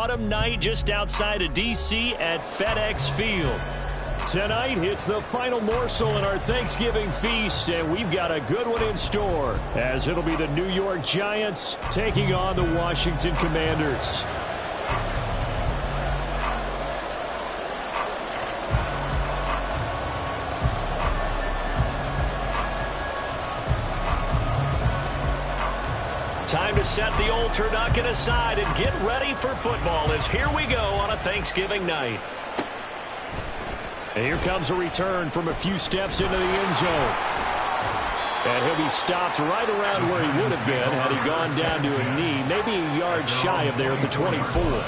autumn night just outside of D.C. at FedEx Field. Tonight, it's the final morsel in our Thanksgiving feast, and we've got a good one in store, as it'll be the New York Giants taking on the Washington Commanders. Time to set the old turducken aside and get ready for football, as here we go on a Thanksgiving night. And here comes a return from a few steps into the end zone. And he'll be stopped right around where he would have been had he gone down to a knee, maybe a yard shy of there at the 24.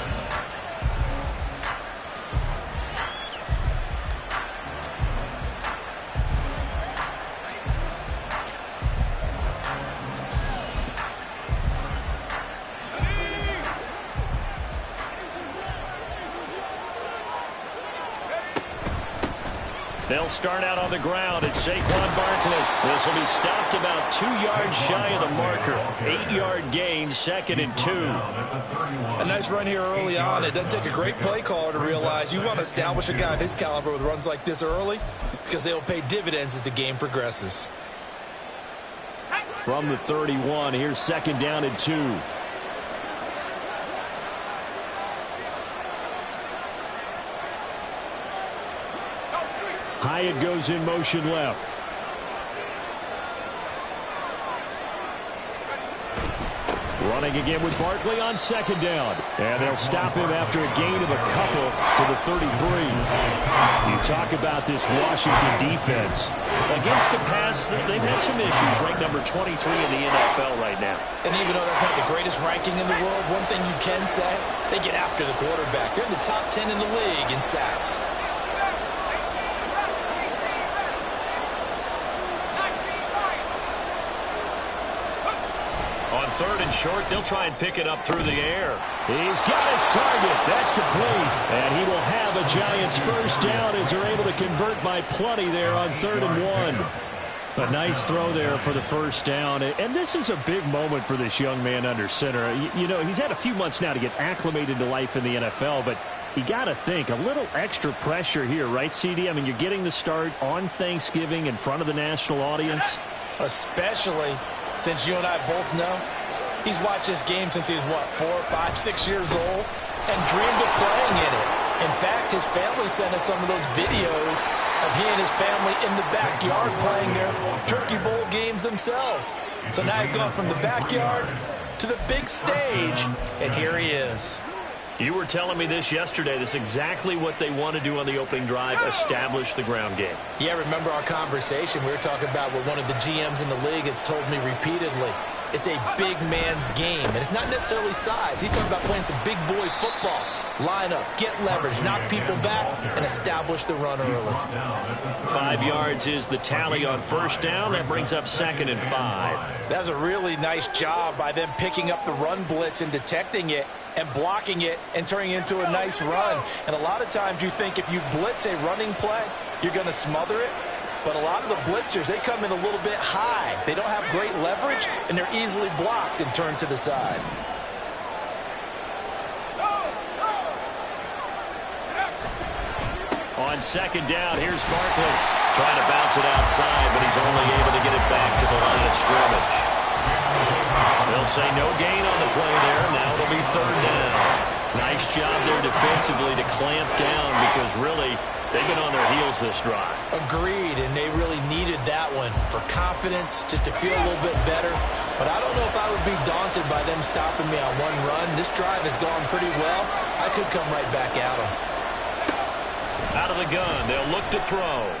They'll start out on the ground. It's Saquon Barkley. This will be stopped about 2 yards shy of the marker. 8-yard gain, 2nd and 2. A nice run here early on. It doesn't take a great play caller to realize you want to establish a guy of his caliber with runs like this early, because they'll pay dividends as the game progresses. From the 31, here's 2nd down and 2. Hyatt goes in motion left. Running again with Barkley on 2nd down. And they'll stop him after a gain of a couple to the 33. You talk about this Washington defense. Against the pass, they've had some issues. Ranked number 23 in the NFL right now. And even though that's not the greatest ranking in the world, one thing you can say, they get after the quarterback. They're in the top 10 in the league in sacks. On 3rd and short, they'll try and pick it up through the air. He's got his target. That's complete. And he will have a Giants first down as they're able to convert by plenty there on 3rd and 1. A nice throw there for the first down. And this is a big moment for this young man under center. You know, he's had a few months now to get acclimated to life in the NFL, but you got to think, a little extra pressure here, right, CD? I mean, you're getting the start on Thanksgiving in front of the national audience. Especially since you and I both know he's watched this game since he was, 4, 5, 6 years old, and dreamed of playing in it. In fact, his family sent us some of those videos of he and his family in the backyard playing their Turkey Bowl games themselves. So now he's gone from the backyard to the big stage, and here he is. You were telling me this yesterday. This is exactly what they want to do on the opening drive, establish the ground game. Yeah, remember our conversation. We were talking about what one of the GMs in the league has told me repeatedly. It's a big man's game, and it's not necessarily size. He's talking about playing some big boy football. Line up, get leverage, knock people back, and establish the run early. 5 yards is the tally on first down. That brings up 2nd and 5. That was a really nice job by them picking up the run blitz and detecting it and blocking it and turning it into a nice run. And a lot of times you think if you blitz a running play, you're going to smother it. But a lot of the blitzers, they come in a little bit high. They don't have great leverage, and they're easily blocked and turned to the side. On 2nd down, here's Barkley. Trying to bounce it outside, but he's only able to get it back to the line of scrimmage. They'll say no gain on the play there. Now it'll be 3rd down. Nice job there defensively to clamp down, because really they've been on their heels this drive. Agreed, and they really needed that one for confidence, just to feel a little bit better. But I don't know if I would be daunted by them stopping me on one run. This drive has gone pretty well. I could come right back at them. Out of the gun, they'll look to throw.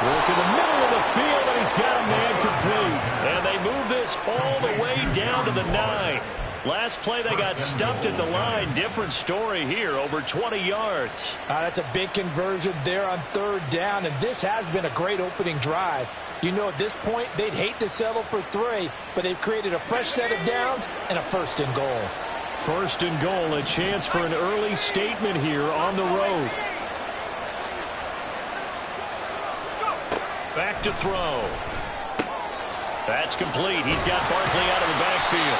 Work in the middle of the field, and he's got a man complete. And they move this all the way down to the 9. Last play, they got stuffed at the line. Different story here, over 20 yards. That's a big conversion there on 3rd down, and this has been a great opening drive. You know, at this point, they'd hate to settle for 3, but they've created a fresh set of downs and a 1st and goal. 1st and goal, a chance for an early statement here on the road. Back to throw. That's complete. He's got Barkley out of the backfield.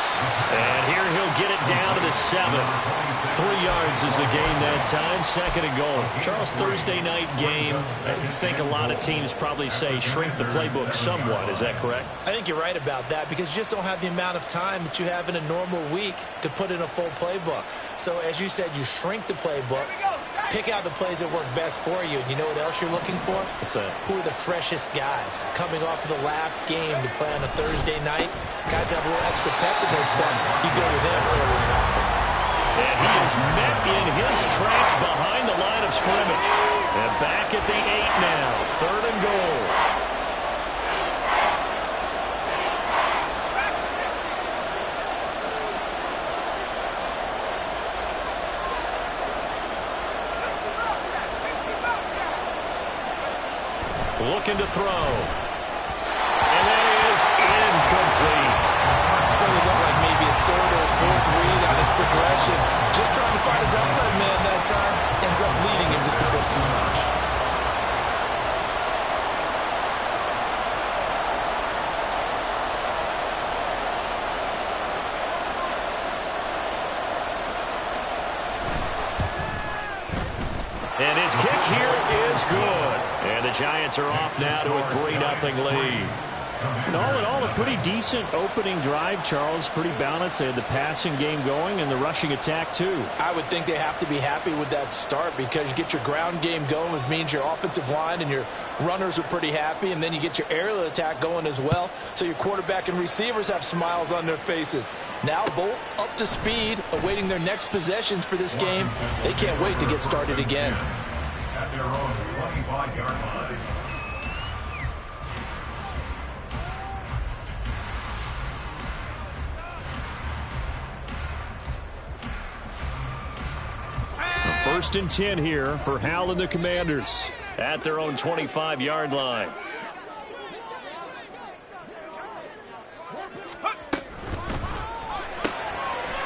And here he'll get it down to the 7. 3 yards is the gain that time. 2nd and goal. Charles, Thursday night game, I think a lot of teams probably say shrink the playbook somewhat. Is that correct? I think you're right about that because you just don't have the amount of time that you have in a normal week to put in a full playbook. So as you said, you shrink the playbook. Pick out the plays that work best for you. And you know what else you're looking for? What's that? Who are the freshest guys coming off of the last game to play on a Thursday night? Guys have a little extra pep in their step. You go with them early and often. And he is met in his tracks behind the line of scrimmage. And back at the 8 now. 3rd and goal. Looking to throw. And that is incomplete. So it looked like maybe his 3rd or his 4th read on his progression. Just trying to find his outlet man that time. Ends up leading him just a bit too much. And his kick here is good. And the Giants are off now to a 3-0 lead. And all in all, a pretty decent opening drive, Charles. Pretty balanced. They had the passing game going and the rushing attack, too. I would think they have to be happy with that start because you get your ground game going, which means your offensive line and your runners are pretty happy, and then you get your aerial attack going as well. So your quarterback and receivers have smiles on their faces. Now both up to speed, awaiting their next possessions for this game. They can't wait to get started again. At their own 25-yard line. First and 10 here for Hal and the Commanders at their own 25-yard line.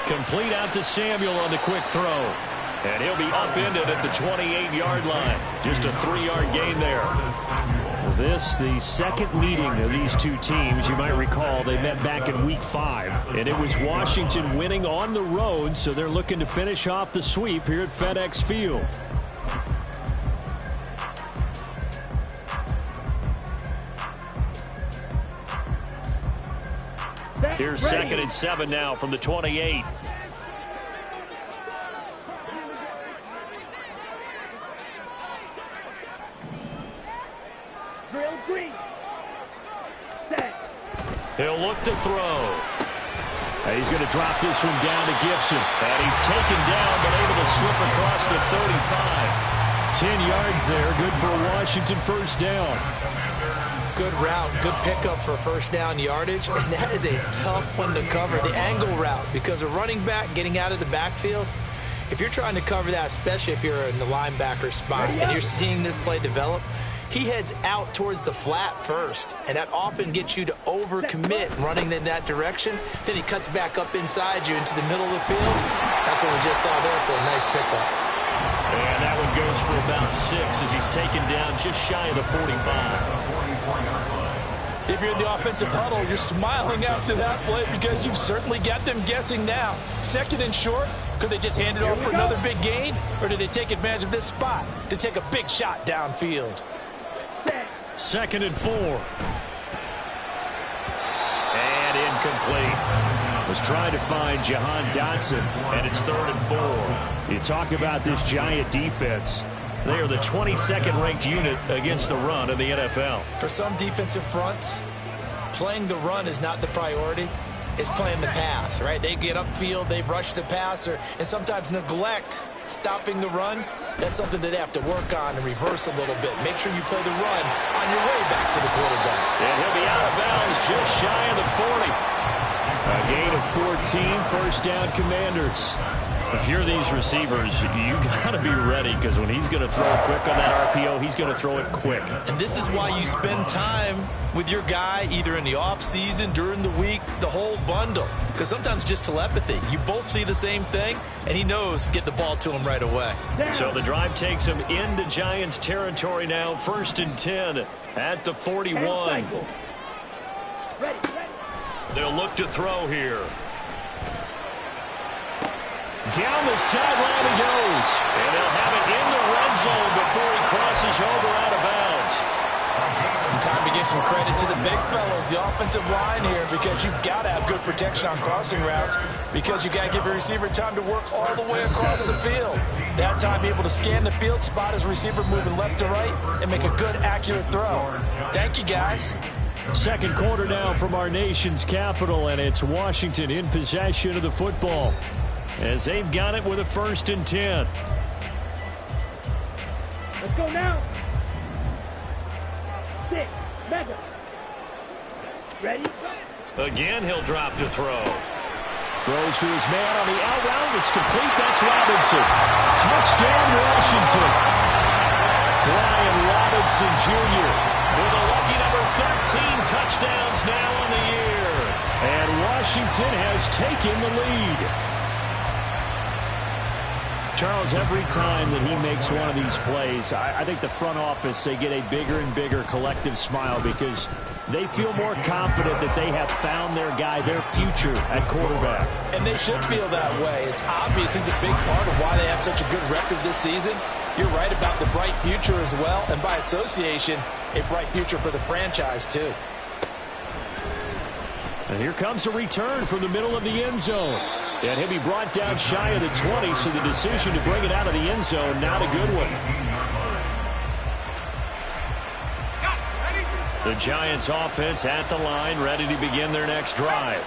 Complete out to Samuel on the quick throw. And he'll be upended at the 28-yard line. Just a 3-yard gain there. This, the second meeting of these two teams. You might recall they met back in Week 5. And it was Washington winning on the road, so they're looking to finish off the sweep here at FedEx Field. Here's 2nd and 7 now from the 28. He'll look to throw. And he's going to drop this one down to Gibson. And he's taken down, but able to slip across the 35. 10 yards there. Good for a Washington first down. Good route, good pickup for first down yardage. And that is a tough one to cover, the angle route, because a running back getting out of the backfield, if you're trying to cover that, especially if you're in the linebacker spot and you're seeing this play develop, he heads out towards the flat first, and that often gets you to overcommit running in that direction. Then he cuts back up inside you into the middle of the field. That's what we just saw there for a nice pickup. And that one goes for about 6 as he's taken down just shy of the 45. If you're in the offensive huddle, you're smiling after that play because you've certainly got them guessing now. 2nd and short, could they just hand it off for another big gain? Or did they take advantage of this spot to take a big shot downfield? 2nd and 4. And incomplete. Was trying to find Jahan Dotson, and it's 3rd and 4. You talk about this Giant defense. They are the 22nd ranked unit against the run in the NFL. For some defensive fronts, playing the run is not the priority. It's playing the pass, right? They get upfield, they rush the passer, and sometimes neglect stopping the run. That's something that they have to work on and reverse a little bit. Make sure you play the run on your way back to the quarterback. And he'll be out of bounds just shy of the 40. A gain of 14, first down Commanders. If you're these receivers, you got to be ready because when he's going to throw it quick on that RPO, he's going to throw it quick. And this is why you spend time with your guy either in the offseason, during the week, the whole bundle. Because sometimes just telepathy. You both see the same thing, and he knows get the ball to him right away. So the drive takes him into Giants territory now. 1st and 10 at the 41. They'll look to throw here. Down the sideline he goes. And they'll have it in the red zone before he crosses over out of bounds. Time to give some credit to the big fellas, the offensive line here, because you've got to have good protection on crossing routes, because you got to give your receiver time to work all the way across the field. That time, be able to scan the field, spot his receiver moving left to right, and make a good, accurate throw. Thank you, guys. Second quarter now from our nation's capital, and it's Washington in possession of the football as they've got it with a 1st and 10. Let's go now. 6, mega. Ready? Again, he'll drop to throw. Throws to his man on the out route. It's complete. That's Robinson. Touchdown, Washington. Brian Robinson Jr. with a lucky number 13 touchdowns now on the year. And Washington has taken the lead. Charles, every time that he makes one of these plays, I think the front office, they get a bigger and bigger collective smile because they feel more confident that they have found their guy, their future at quarterback. And they should feel that way. It's obvious he's a big part of why they have such a good record this season. You're right about the bright future as well, and by association, a bright future for the franchise too. And here comes a return from the middle of the end zone. And he'll be brought down shy of the 20, so the decision to bring it out of the end zone, not a good one. The Giants offense at the line, ready to begin their next drive.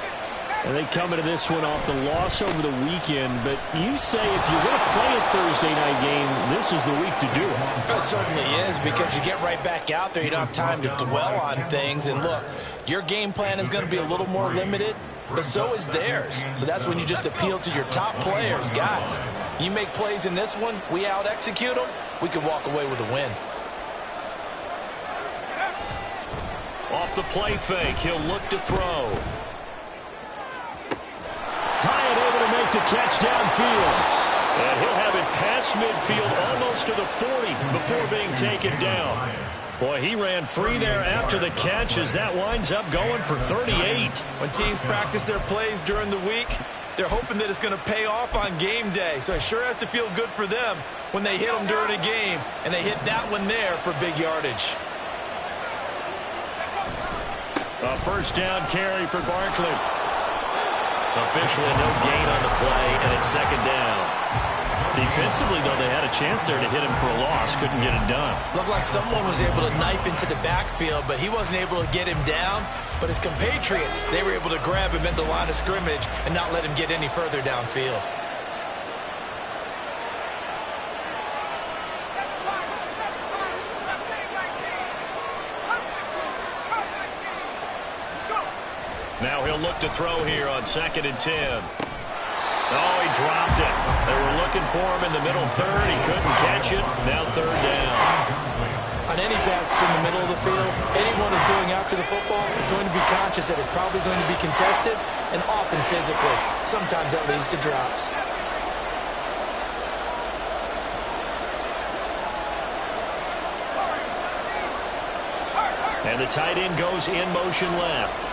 And they come into this one off the loss over the weekend, but you say if you're going to play a Thursday night game, this is the week to do it. It certainly is, because you get right back out there. You don't have time to dwell on things. And look, your game plan is going to be a little more limited, but so is theirs. So that's when you just appeal to your top players. Guys, you make plays in this one, we out-execute them, we can walk away with a win. Off the play fake, he'll look to throw. Hyatt able to make the catch downfield. And he'll have it past midfield almost to the 40 before being taken down. Boy, he ran free there after the catch as that winds up going for 38. When teams practice their plays during the week, they're hoping that it's going to pay off on game day. So it sure has to feel good for them when they hit them during a game. And they hit that one there for big yardage. A first down carry for Barkley. Officially no gain on the play, and it's second down. Defensively, though, they had a chance there to hit him for a loss. Couldn't get it done. Looked like someone was able to knife into the backfield, but he wasn't able to get him down. But his compatriots, they were able to grab him at the line of scrimmage and not let him get any further downfield. Now he'll look to throw here on 2nd and 10. Oh, he dropped it. They were looking for him in the middle third. He couldn't catch it. Now 3rd down. On any passes in the middle of the field, anyone who's going after the football is going to be conscious that it's probably going to be contested and often physically. Sometimes that leads to drops. And the tight end goes in motion left.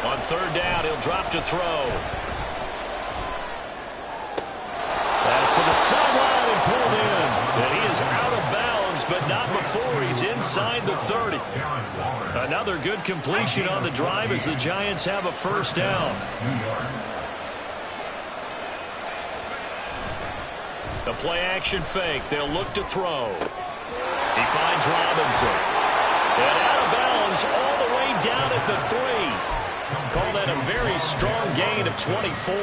On 3rd down, he'll drop to throw. Pass to the sideline and pulled in. And he is out of bounds, but not before he's inside the 30. Another good completion on the drive as the Giants have a first down. The play action fake. They'll look to throw. He finds Robinson. And out of bounds all the way down at the 3. Call that a very strong gain of 24.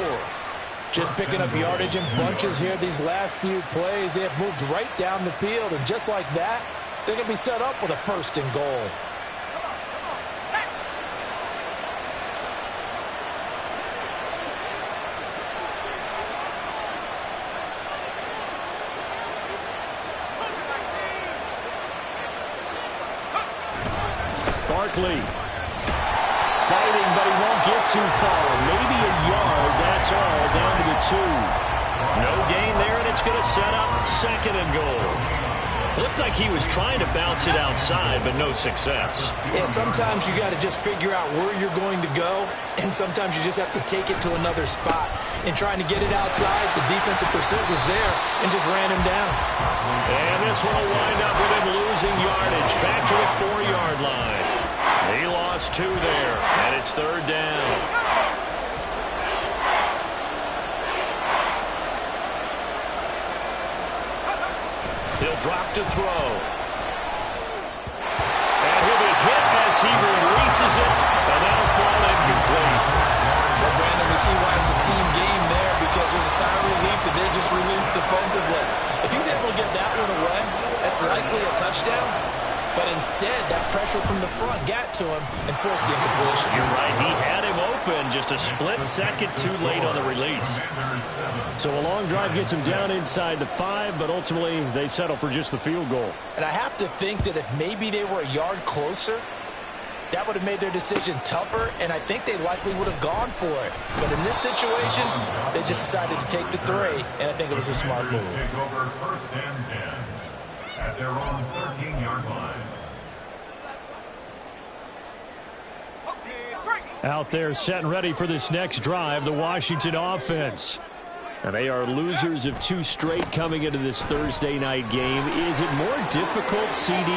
Just picking up yardage in bunches here these last few plays. They have moved right down the field, and just like that, they're going to be set up with a 1st and goal. Barkley. Fighting, but he won't get too far. Maybe a yard, that's all, down to the 2. No gain there, and it's going to set up 2nd and goal. Looked like he was trying to bounce it outside, but no success. Yeah, sometimes you got to just figure out where you're going to go, and sometimes you just have to take it to another spot. In trying to get it outside, the defensive pursuit was there and just ran him down. And this one will wind up with him losing yardage back to the 4-yard line. He lost 2 there, and it's 3rd down. He'll drop to throw. And he'll be hit as he releases it, and that'll fall incomplete. Well, Brandon, we see why it's a team game there, because there's a sign of relief that they just released defensively. If he's able to get that one away, that's likely a touchdown. But instead, that pressure from the front got to him and forced the incompletion. You're right. He had him open, just a split second too late on the release. So a long drive gets him down inside the 5, but ultimately they settle for just the field goal. And I have to think that if maybe they were a yard closer, that would have made their decision tougher, and I think they likely would have gone for it. But in this situation, they just decided to take the 3, and I think it was a smart move. Take over 1st and 10 at their own 13-yard line. Out there set and ready for this next drive, the Washington offense. And they are losers of 2 straight coming into this Thursday night game. Is it more difficult, CD,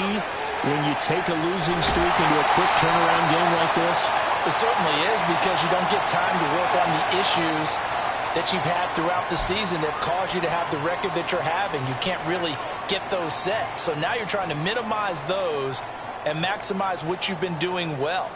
when you take a losing streak into a quick turnaround game like this? It certainly is, because you don't get time to work on the issues that you've had throughout the season that have caused you to have the record that you're having. You can't really get those set. So now you're trying to minimize those and maximize what you've been doing well.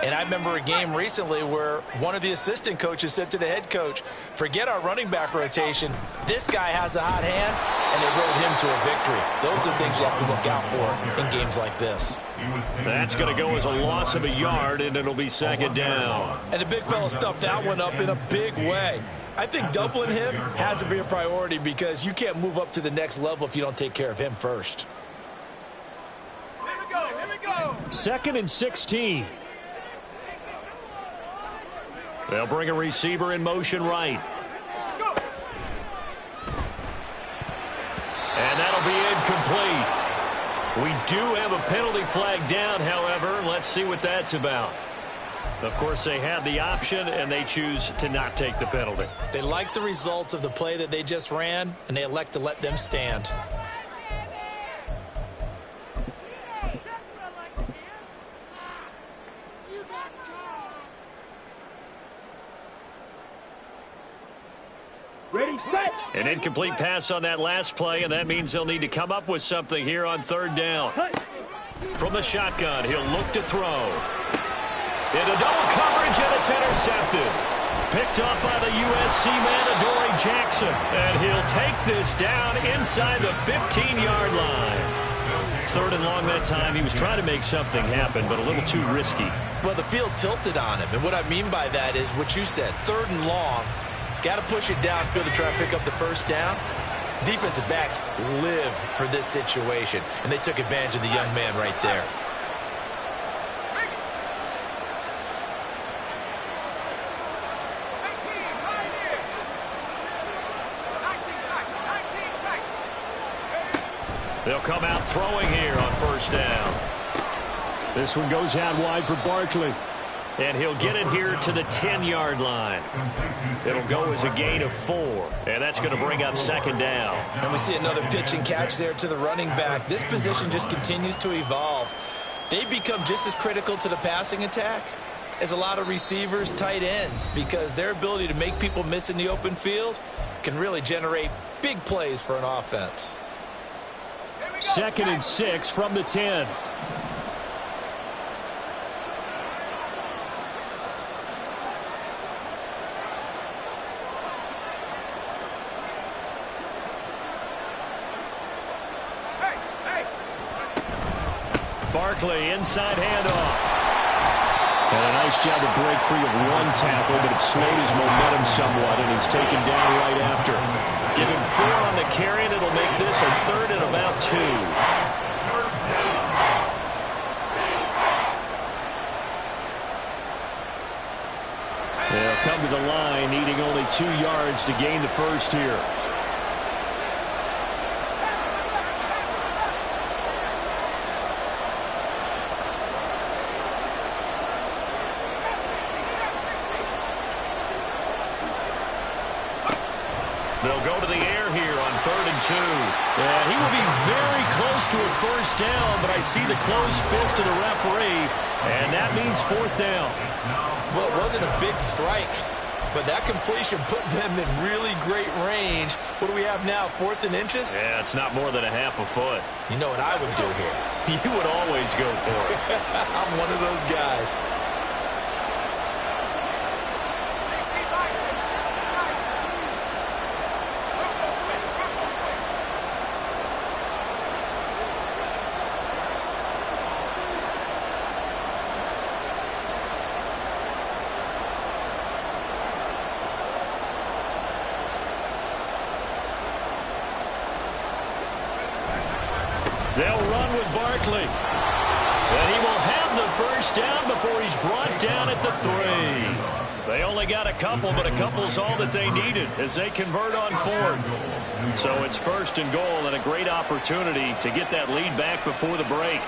And I remember a game recently where one of the assistant coaches said to the head coach, forget our running back rotation. This guy has a hot hand, and they rode him to a victory. Those are things you have to look out for in games like this. That's going to go as a loss of a yard, and it'll be 2nd down. And the big fella stuffed that one up in a big way. I think doubling him has to be a priority, because you can't move up to the next level if you don't take care of him first. Here we go, here we go. 2nd and 16. They'll bring a receiver in motion right. Go. And that'll be incomplete. We do have a penalty flag down, however. Let's see what that's about. Of course, they had the option, and they choose to not take the penalty. They like the results of the play that they just ran, and they elect to let them stand. Ready, set. An incomplete pass on that last play, and that means they'll need to come up with something here on 3rd down. From the shotgun, he'll look to throw. Into double coverage, and it's intercepted. Picked up by the USC man, Adoree Jackson. And he'll take this down inside the 15-yard line. 3rd and long that time. He was trying to make something happen, but a little too risky. Well, the field tilted on him, and what I mean by that is what you said, 3rd and long. Got to push it downfield to try and pick up the 1st down. Defensive backs live for this situation, and they took advantage of the young man right there. They'll come out throwing here on 1st down. This one goes out wide for Barkley. And he'll get it here to the 10-yard line. It'll go as a gain of 4. And that's going to bring up 2nd down. And we see another pitch and catch there to the running back. This position just continues to evolve. They become just as critical to the passing attack as a lot of receivers, tight ends, because their ability to make people miss in the open field can really generate big plays for an offense. 2nd and 6 from the 10. Barkley, inside handoff. And a nice job to break free of one tackle, but it slowed his momentum somewhat, and he's taken down right after. Give him 4 on the carry, and it'll make this a 3rd and about 2. They'll come to the line, needing only 2 yards to gain the 1st here. They'll go to the air here on 3rd and 2. Yeah, he will be very close to a first down, but I see the closed fist of the referee, and that means 4th down. Well, it wasn't a big strike, but that completion put them in really great range. What do we have now, 4th and inches? Yeah, it's not more than a half a foot. You know what I would do here? You would always go for it. I'm one of those guys. They'll run with Barkley. And he will have the first down before he's brought down at the 3. They only got a couple, but a couple's all that they needed as they convert on 4th. So it's 1st and goal and a great opportunity to get that lead back before the break.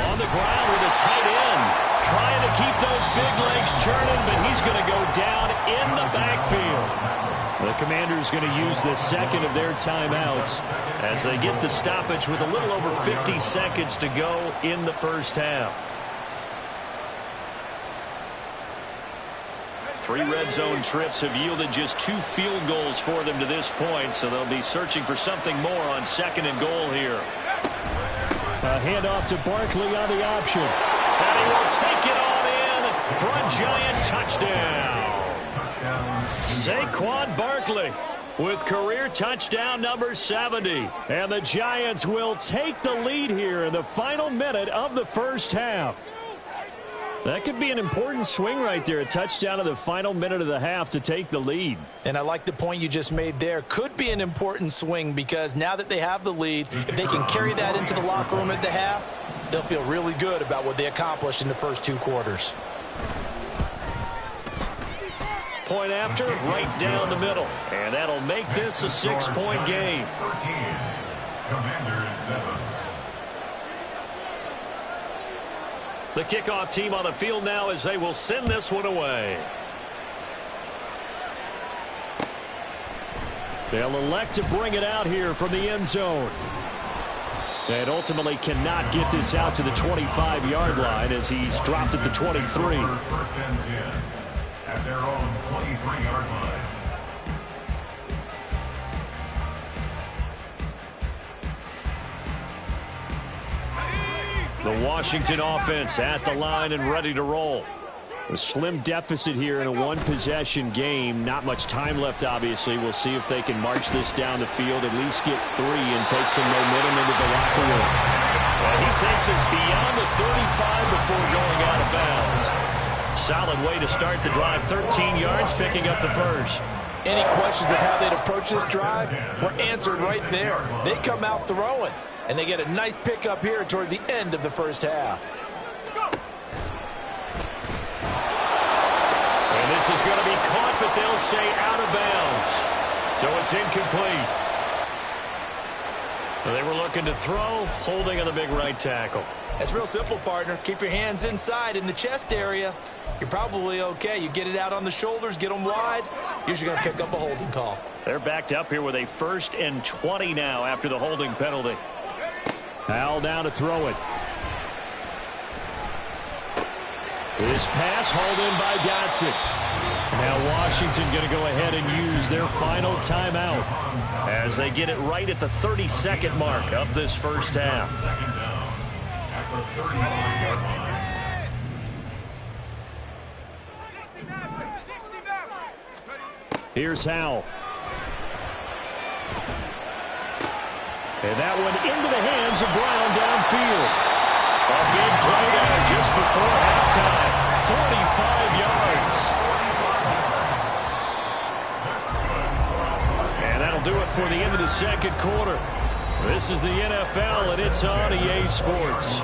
On the ground with a tight end. Trying to keep those big legs churning, but he's going to go down in the backfield. The Commanders going to use the second of their timeouts as they get the stoppage with a little over 50 seconds to go in the first half. 3 red zone trips have yielded just 2 field goals for them to this point, so they'll be searching for something more on 2nd and goal here. A handoff to Barkley on the option. And he will take it on in for a giant touchdown. Saquon Barkley with career touchdown number 70. And the Giants will take the lead here in the final minute of the first half. That could be an important swing right there. A touchdown in the final minute of the half to take the lead. And I like the point you just made there. Could be an important swing because now that they have the lead, if they can carry that into the locker room at the half, they'll feel really good about what they accomplished in the first 2 quarters. Point after, right down the middle. And that'll make this a 6-point game. 13. Commanders 7. The kickoff team on the field now as they will send this one away. They'll elect to bring it out here from the end zone. And ultimately cannot get this out to the 25-yard line as he's dropped at the 23. 1st and 10 at their own 23-yard line. The Washington offense at the line and ready to roll. A slim deficit here in a one-possession game. Not much time left, obviously. We'll see if they can march this down the field, at least get 3 and take some momentum into the locker room. And he takes us beyond the 35 before going out of bounds. Solid way to start the drive. 13 yards, picking up the first. Any questions of how they'd approach this drive were answered right there. They come out throwing, and they get a nice pickup here toward the end of the first half. And this is going to be caught, but they'll say out of bounds. So it's incomplete. They were looking to throw, holding on the big right tackle. It's real simple, partner. Keep your hands inside in the chest area. You're probably okay. You get it out on the shoulders, get them wide. Usually going to pick up a holding call. They're backed up here with a 1st and 20 now after the holding penalty. Howell down to throw it. This pass hauled in by Dotson. Now Washington going to go ahead and use their final timeout as they get it right at the 32nd mark of this first half. 2nd down at the 31-yard line. Here's Howell. And that one into the hands of Brown downfield. A big play there just before halftime. 45 yards. And that'll do it for the end of the second quarter. This is the NFL, and it's on EA Sports.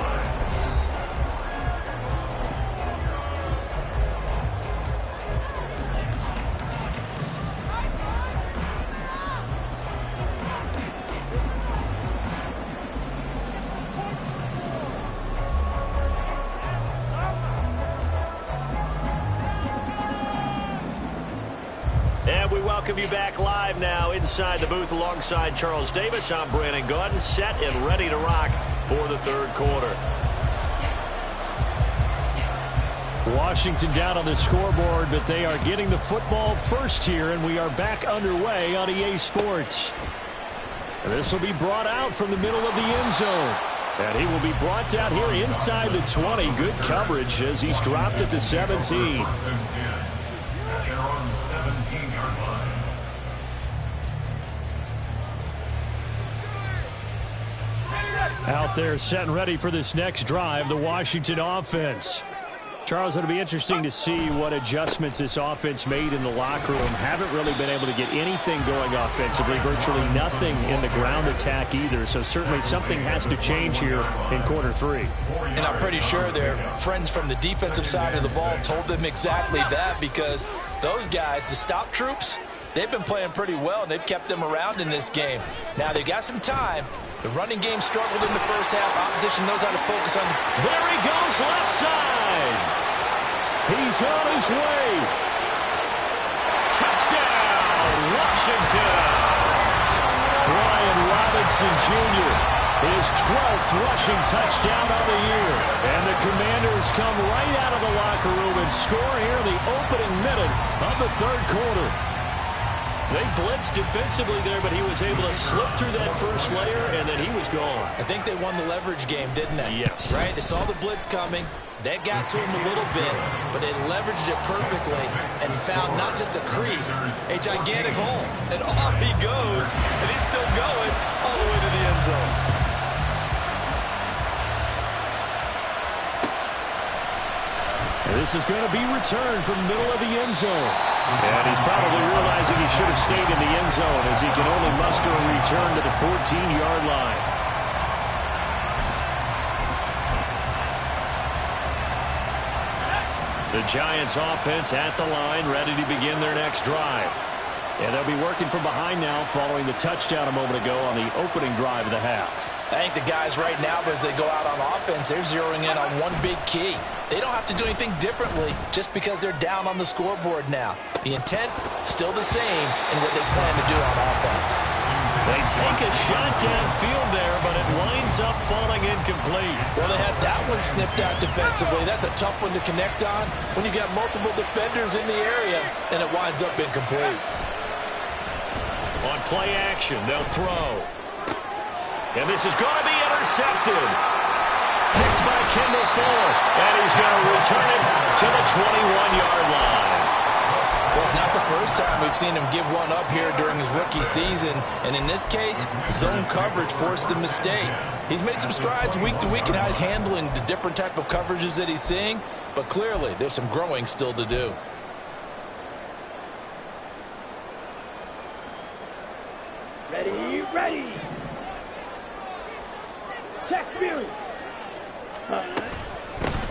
And we welcome you back live now inside the booth alongside Charles Davis. I'm Brandon Gaudin, set and ready to rock for the third quarter. Washington down on the scoreboard, but they are getting the football first here, and we are back underway on EA Sports. This will be brought out from the middle of the end zone. And he will be brought down here inside the 20. Good coverage as he's dropped at the 17. Out there set and ready for this next drive, the Washington offense. Charles, it'll be interesting to see what adjustments this offense made in the locker room. Haven't really been able to get anything going offensively, virtually nothing in the ground attack either. So certainly something has to change here in quarter three. And I'm pretty sure their friends from the defensive side of the ball told them exactly that, because those guys, the stop troops, they've been playing pretty well, and they've kept them around in this game. Now, they've got some time. The running game struggled in the first half. Opposition knows how to focus on. There he goes, left side. He's on his way. Touchdown, Washington. Brian Robinson Jr., his 12th rushing touchdown of the year. And the Commanders come right out of the locker room and score here in the opening minute of the third quarter. They blitzed defensively there, but he was able to slip through that first layer, and then he was gone. I think they won the leverage game, didn't they? Yes. Right? They saw the blitz coming. That got to him a little bit, but they leveraged it perfectly and found not just a crease, a gigantic hole. And off he goes, and he's still going all the way to the end zone. This is going to be returned from the middle of the end zone. And he's probably realizing he should have stayed in the end zone as he can only muster a return to the 14-yard line. The Giants offense at the line, ready to begin their next drive. And they'll be working from behind now following the touchdown a moment ago on the opening drive of the half. I think the guys right now, as they go out on offense, they're zeroing in on one big key. They don't have to do anything differently just because they're down on the scoreboard now. The intent, still the same in what they plan to do on offense. They take a shot downfield there, but it winds up falling incomplete. Well, they had that one snipped out defensively. That's a tough one to connect on when you got multiple defenders in the area, and it winds up incomplete. On play action, they'll throw. And this is going to be intercepted. Picked by Kendall Fuller. And he's going to return it to the 21-yard line. Well, it's not the first time we've seen him give one up here during his rookie season. And in this case, zone coverage forced the mistake. He's made some strides week to week in how he's handling the different type of coverages that he's seeing. But clearly, there's some growing still to do. Ready. Check view.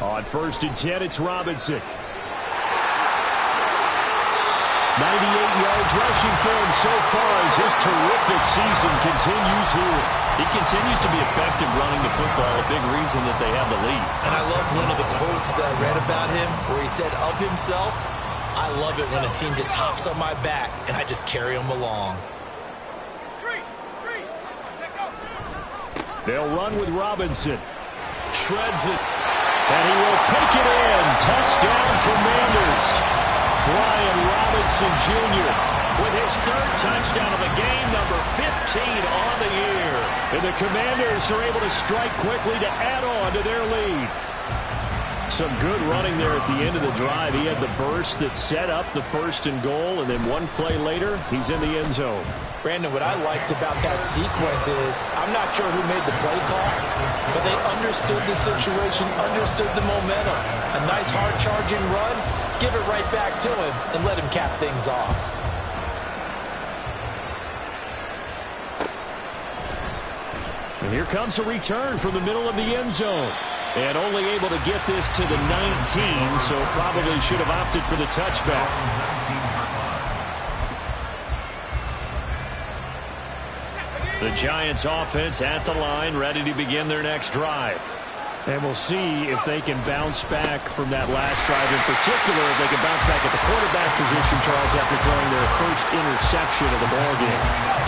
On 1st and 10, it's Robinson. 98 yards rushing for him so far as his terrific season continues here. He continues to be effective running the football, a big reason that they have the lead. And I love one of the quotes that I read about him where he said of himself, "I love it when a team just hops on my back and I just carry them along." They'll run with Robinson. Shreds it. And he will take it in. Touchdown, Commanders. Brian Robinson Jr. with his third touchdown of the game, number 15 on the year. And the Commanders are able to strike quickly to add on to their lead. Some good running there at the end of the drive. He had the burst that set up the 1st and goal, and then one play later, he's in the end zone. Brandon, what I liked about that sequence is, I'm not sure who made the play call, but they understood the situation, understood the momentum. A nice hard-charging run, give it right back to him, and let him cap things off. And here comes a return from the middle of the end zone. And only able to get this to the 19, so probably should have opted for the touchback. The Giants offense at the line, ready to begin their next drive. And we'll see if they can bounce back from that last drive. In particular, if they can bounce back at the quarterback position, Charles, after throwing their first interception of the ballgame.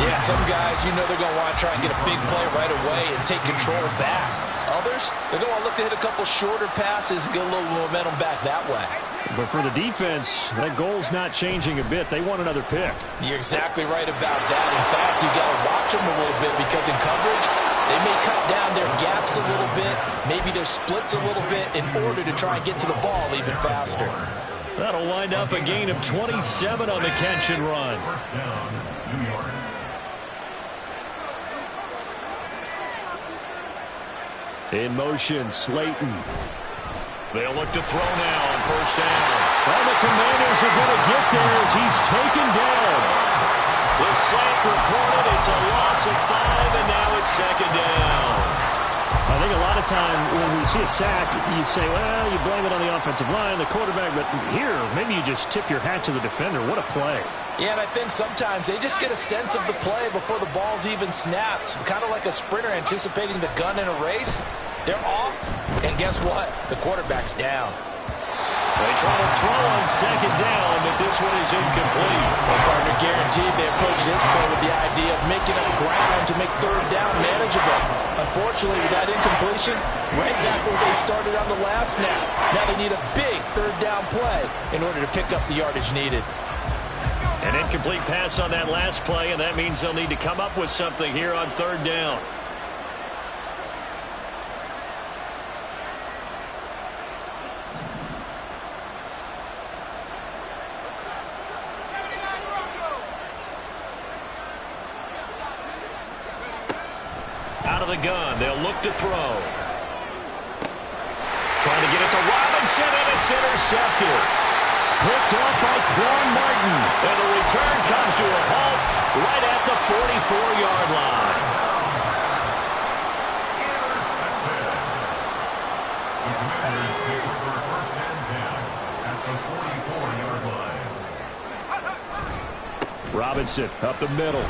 Yeah, some guys, you know they're going to want to try and get a big play right away and take control back. Others, they're going to look to hit a couple shorter passes and get a little momentum back that way. But for the defense, that goal's not changing a bit. They want another pick. You're exactly right about that. In fact, you got to watch them a little bit because in coverage, they may cut down their gaps a little bit, maybe their splits a little bit in order to try and get to the ball even faster. That'll wind up a gain of 27 on the catch and run. First down, New York. In motion, Slayton. They'll look to throw now on first down. And the Commanders are going to get there as he's taken down. The sack recorded. It's a loss of 5, and now it's second down. I think a lot of time when we see a sack, you say, well, you blame it on the offensive line, the quarterback, but here, maybe you just tip your hat to the defender. What a play. Yeah, and I think sometimes they just get a sense of the play before the ball's even snapped. Kind of like a sprinter anticipating the gun in a race. They're off, and guess what? The quarterback's down. They try to throw on second down, but this one is incomplete. Well, partner, guaranteed they approach this play with the idea of making up ground to make third down manageable. Unfortunately, with that incompletion, right back where they started on the last snap. Now they need a big third down play in order to pick up the yardage needed. An incomplete pass on that last play, and that means they'll need to come up with something here on third down. Out of the gun, they'll look to throw. Trying to get it to Robinson, and it's intercepted. Picked off by Quan Martin. And the return comes to a halt right at the 44-yard line. The Commanders take over first and 10 at the 44-yard line. Robinson up the middle.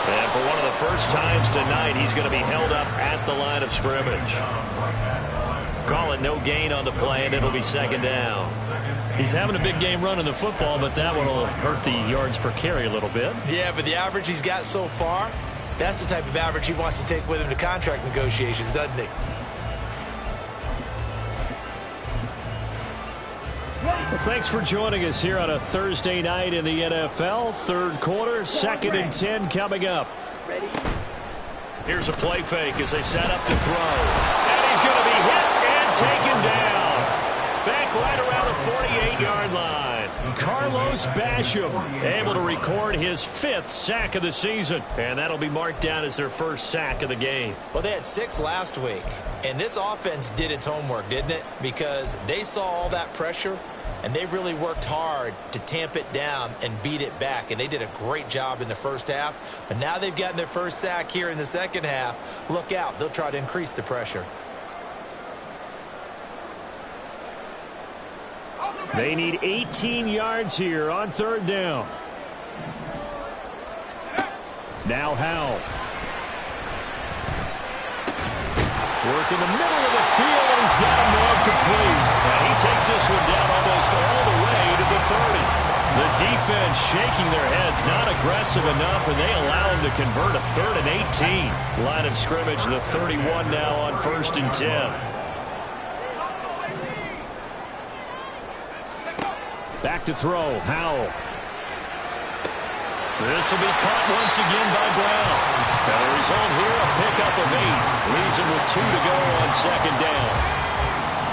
And for one of the first times tonight, he's going to be held up at the line of scrimmage. Call it no gain on the play, and it'll be second down. He's having a big game running the football, but that one will hurt the yards per carry a little bit. Yeah, but the average he's got so far, that's the type of average he wants to take with him to contract negotiations, doesn't he? Well, thanks for joining us here on a Thursday night in the NFL. Third quarter, 2nd and 10 coming up. Here's a play fake as they set up to throw. And he's going to be hit and taken down. Back right around the 48-yard line. Carlos Basham able to record his 5th sack of the season. And that'll be marked down as their first sack of the game. Well, they had 6 last week. And this offense did its homework, didn't it? Because they saw all that pressure, and they really worked hard to tamp it down and beat it back. And they did a great job in the first half. But now they've gotten their first sack here in the second half. Look out. They'll try to increase the pressure. They need 18 yards here on third down. Now Howell. Work in the middle of the field, and he's got a man complete. And he takes this one down almost all the way to the 30. The defense shaking their heads, not aggressive enough, and they allow him to convert a 3rd and 18. Line of scrimmage, the 31 now on 1st and 10. Back to throw, Howell. This will be caught once again by Brown. And the result here, a pickup of 8. Leaves him with 2 to go on second down.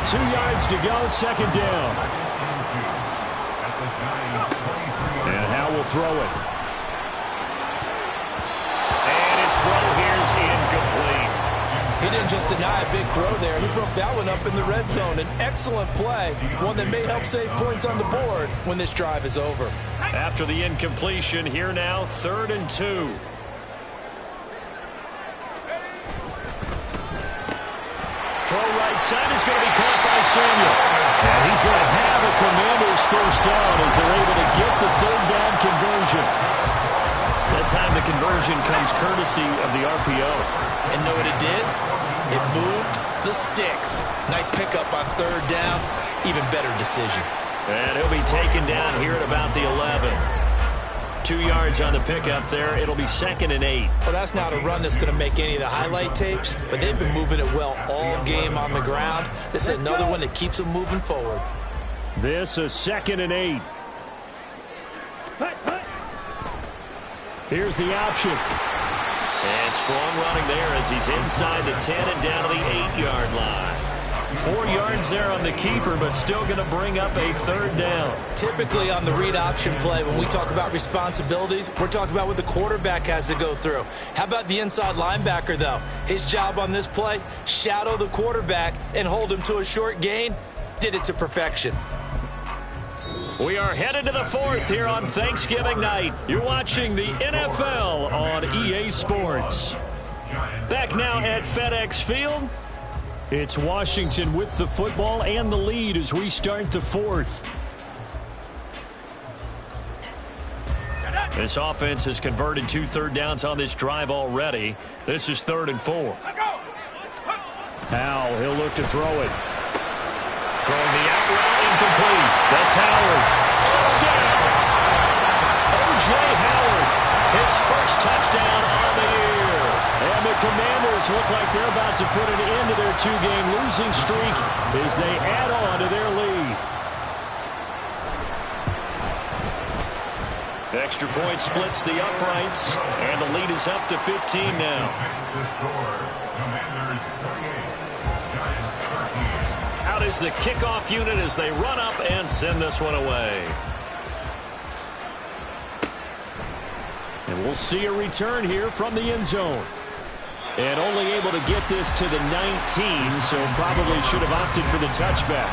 2 yards to go, second down. And Howell will throw it. And his throw here is incomplete. He didn't just deny a big throw there. He broke that one up in the red zone. An excellent play, one that may help save points on the board when this drive is over. After the incompletion, here now, 3rd and 2. Throw right side is going to be caught by Samuel. And he's going to have a Commanders first down as they're able to get the 3rd down conversion. That time the conversion comes courtesy of the RPO. And know what it did? It moved the sticks. Nice pickup on third down. Even better decision. And he'll be taken down here at about the 11. 2 yards on the pickup there. It'll be 2nd and 8. Well, that's not a run that's going to make any of the highlight tapes, but they've been moving it well all game on the ground. This is another one that keeps them moving forward. This is 2nd and 8. Here's the option. And strong running there as he's inside the 10 and down to the 8-yard line. 4 yards there on the keeper, but still going to bring up a 3rd down. Typically on the read option play, when we talk about responsibilities, we're talking about what the quarterback has to go through. How about the inside linebacker, though? His job on this play, shadow the quarterback and hold him to a short gain. Did it to perfection. We are headed to the 4th here on Thanksgiving night. You're watching the NFL on EA Sports. Back now at FedEx Field. It's Washington with the football and the lead as we start the 4th. This offense has converted 2 third downs on this drive already. This is 3rd and 4. Howell, he'll look to throw it. Throwing the out route, incomplete. That's Howard. Touchdown! O.J. Howard, his first touchdown on the year. And the Commanders look like they're about to put an end to their 2-game losing streak as they add on to their lead. Extra point splits the uprights, and the lead is up to 15 now. Out is the kickoff unit as they run up and send this one away. And we'll see a return here from the end zone. And only able to get this to the 19, so probably should have opted for the touchback.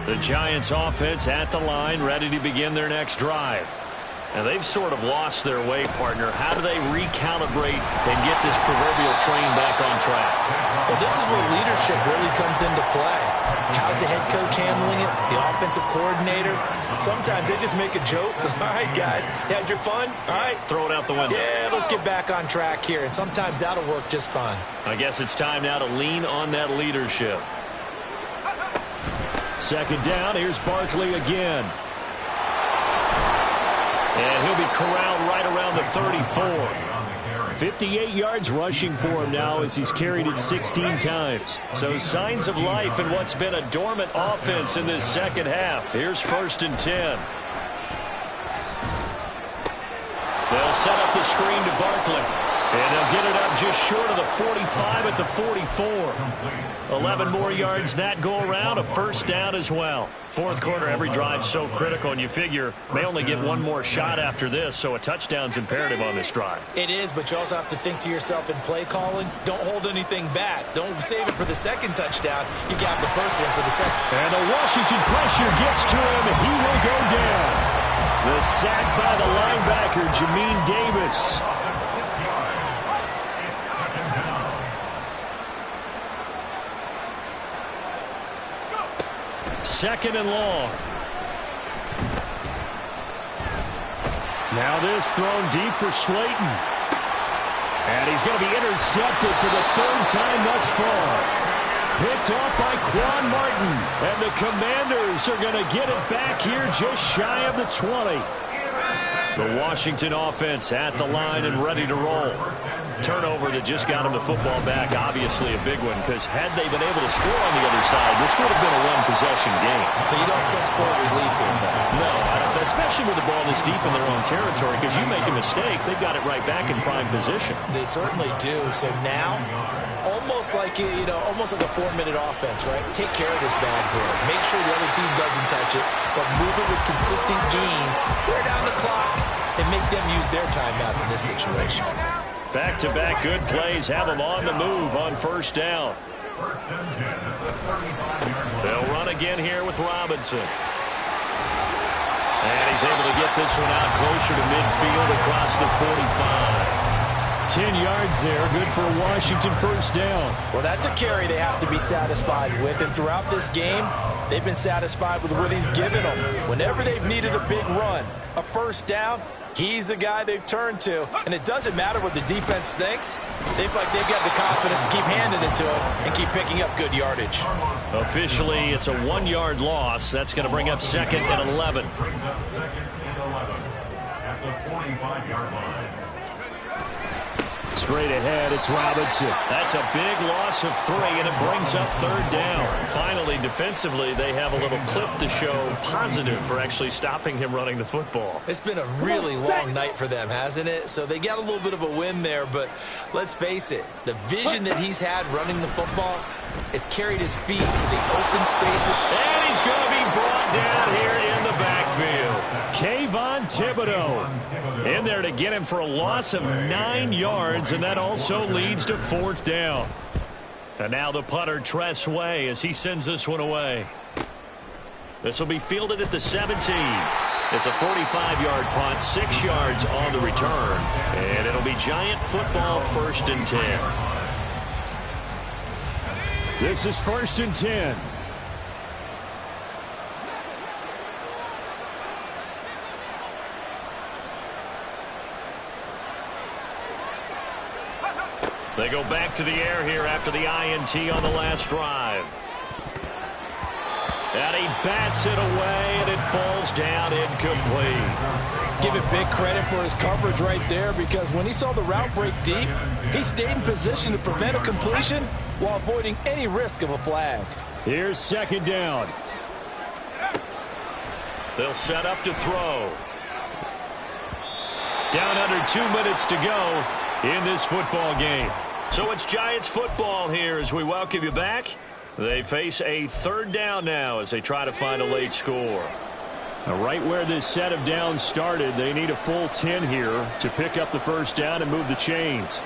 The Giants offense at the line, ready to begin their next drive. And they've sort of lost their way, partner. How do they recalibrate and get this proverbial train back on track? Well, this is where leadership really comes into play. How's the head coach handling it? The offensive coordinator? Sometimes they just make a joke. All right, guys, you had your fun? All right. Throw it out the window. Yeah, let's get back on track here. And sometimes that'll work just fine. I guess it's time now to lean on that leadership. 2nd down. Here's Barkley again. And he'll be corralled right around the 34. 58 yards rushing for him now as he's carried it 16 times. So signs of life in what's been a dormant offense in this second half. Here's 1st and 10. They'll set up the screen to Barkley. And they'll get it up just short of the 45 at the 44. 11 more yards that go around, a 1st down as well. 4th quarter, every drive so critical, and you figure may only get one more shot after this, so a touchdown's imperative on this drive. It is, but you also have to think to yourself in play calling, don't hold anything back. Don't save it for the 2nd touchdown. You got the first one for the 2nd. And the Washington pressure gets to him. He will go down. The sack by the linebacker, Jamin Davis. 2nd and long. Now this thrown deep for Slayton. And he's going to be intercepted for the 3rd time thus far. Picked off by Quan Martin. And the Commanders are going to get it back here just shy of the 20. The Washington offense at the line and ready to roll. Turnover that just got him the football back, obviously a big one, because had they been able to score on the other side, this would have been a one-possession game. So you don't sense full relief here, though? No, especially with the ball this deep in their own territory, because you make a mistake, they've got it right back in prime position. They certainly do. So now, almost like almost like a 4-minute offense, right? Take care of this bad boy. Make sure the other team doesn't touch it, but move it with consistent gains. Wear down the clock and make them use their timeouts in this situation. Back-to-back good plays have them on the move on 1st down. They'll run again here with Robinson. And he's able to get this one out closer to midfield across the 45. 10 yards there. Good for a Washington first down. Well, that's a carry they have to be satisfied with. And throughout this game, they've been satisfied with what he's given them. Whenever they've needed a big run, a first down, he's the guy they've turned to. And it doesn't matter what the defense thinks. They've got the confidence to keep handing it to him and keep picking up good yardage. Officially, it's a 1-yard loss. That's going to bring up 2nd and 11. Brings up 2nd and 11 at the 45-yard line. Straight ahead, it's Robinson. That's a big loss of 3, and it brings up 3rd down. Finally, defensively, they have a little clip to show positive for actually stopping him running the football. It's been a really long night for them, hasn't it? So they got a little bit of a win there, but let's face it, the vision that he's had running the football has carried his feet to the open spaces. And he's going to be brought down here in the backfield. Kayvon Thibodeaux in there to get him for a loss of 9 yards, and that also leads to 4th down. And now the punter, Tress Way, as he sends this one away. This will be fielded at the 17. It's a 45-yard punt, 6 yards on the return, and it'll be Giant football 1st and 10. This is 1st and 10. They go back to the air here after the INT on the last drive. And he bats it away, and it falls down incomplete. Give it big credit for his coverage right there, because when he saw the route break deep, he stayed in position to prevent a completion while avoiding any risk of a flag. Here's 2nd down. They'll set up to throw. Down under 2 minutes to go in this football game. So it's Giants football here as we welcome you back. They face a 3rd down now as they try to find a late score. Now, right where this set of downs started, they need a full 10 here to pick up the first down and move the chains.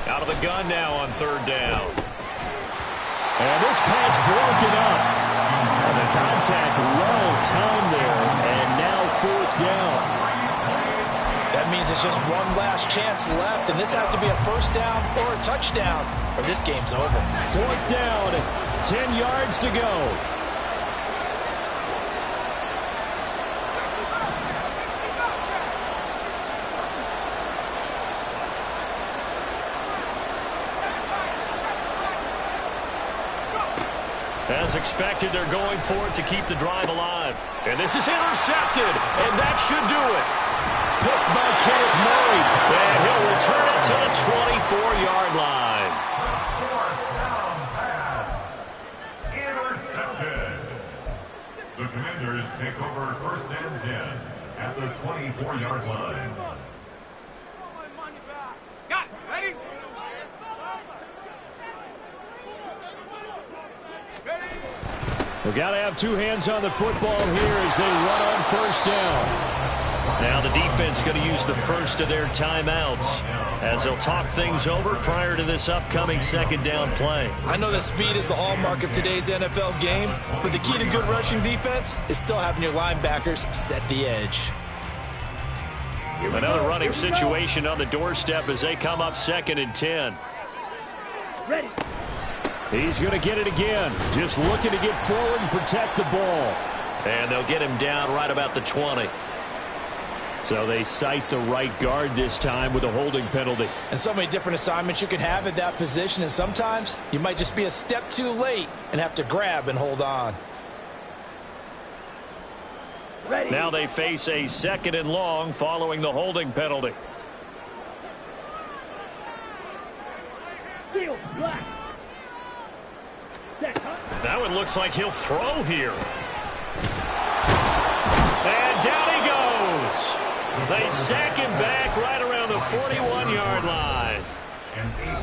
Out of the gun now on 3rd down. And this pass broken up. And the contact well timed there, and now 4th down. That means it's just one last chance left, and this has to be a first down or a touchdown, or this game's over. 4th down, 10 yards to go. As expected, they're going for it to keep the drive alive. And this is intercepted, and that should do it. Picked by Kenneth Murray, and he'll return it to the 24-yard line. 4th down pass. Intercepted. The Commanders take over 1st and 10 at the 24-yard line. Guys, ready? We've got to have 2 hands on the football here as they run on 1st down. Now the defense going to use the first of their timeouts as they'll talk things over prior to this upcoming 2nd down play. I know that speed is the hallmark of today's NFL game, but the key to good rushing defense is still having your linebackers set the edge. Another running situation on the doorstep as they come up 2nd and 10. Ready. He's going to get it again. Just looking to get forward and protect the ball. And they'll get him down right about the 20. So they cite the right guard this time with a holding penalty. And so many different assignments you can have at that position, and sometimes you might just be a step too late and have to grab and hold on. Ready. Now they face a 2nd and long following the holding penalty. Steel, black. That one looks like he'll throw here. And down he goes. They sack him back right around the 41-yard line.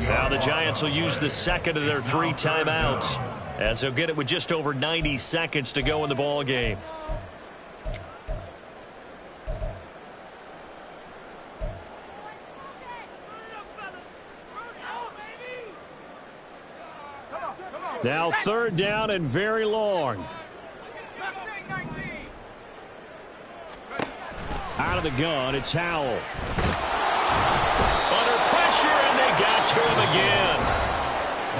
Now the Giants will use the 2nd of their 3 timeouts as they'll get it with just over 90 seconds to go in the ball game. Now 3rd down and very long. Mustang 19. Out of the gun, it's Howell. Under pressure, and they got to him again.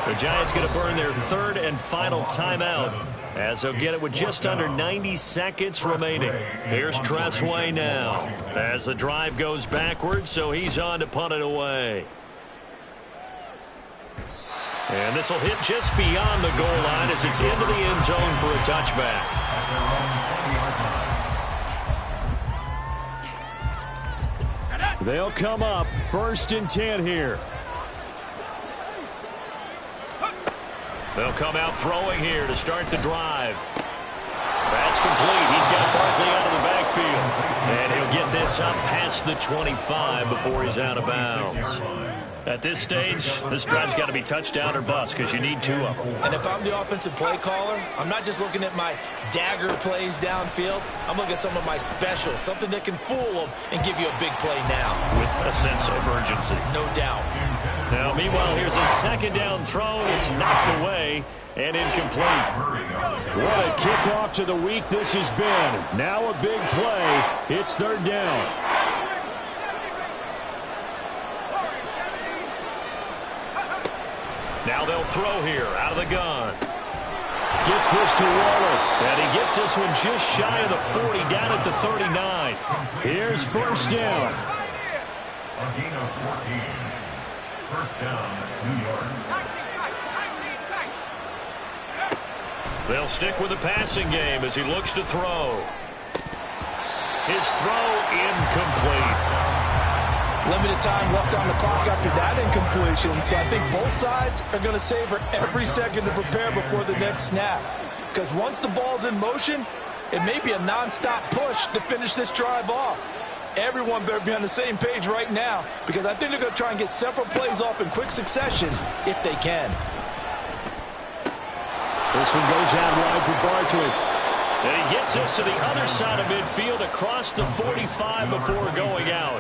The Giants going to burn their third and final timeout, as they'll get it with just under 90 seconds remaining. Here's Tressway now, as the drive goes backwards, so he's on to punt it away. And this will hit just beyond the goal line as it's into the end zone for a touchback. They'll come up 1st and 10 here. They'll come out throwing here to start the drive. That's complete. He's got Barkley out of the backfield. And he'll get this up past the 25 before he's out of bounds. At this stage, this drive's got to be touchdown or bust because you need 2 of them. And if I'm the offensive play caller, I'm not just looking at my dagger plays downfield. I'm looking at some of my specials, something that can fool them and give you a big play now. With a sense of urgency. No doubt. Now, meanwhile, here's a 2nd down throw. It's knocked away and incomplete. What a kickoff to the week this has been. Now a big play. It's 3rd down. Now they'll throw here out of the gun. Gets this to Waller. And he gets this one just shy of the 40, down at the 39. Here's 1st down. A gain of 14. 1st down, New York. They'll stick with the passing game as he looks to throw. His throw incomplete. Limited time left on the clock after that incompletion, so I think both sides are going to savor every second to prepare before the next snap. Because once the ball's in motion, it may be a non-stop push to finish this drive off. Everyone better be on the same page right now, because I think they're going to try and get several plays off in quick succession if they can. This one goes out wide for Barkley. And he gets us to the other side of midfield across the 45 before going out.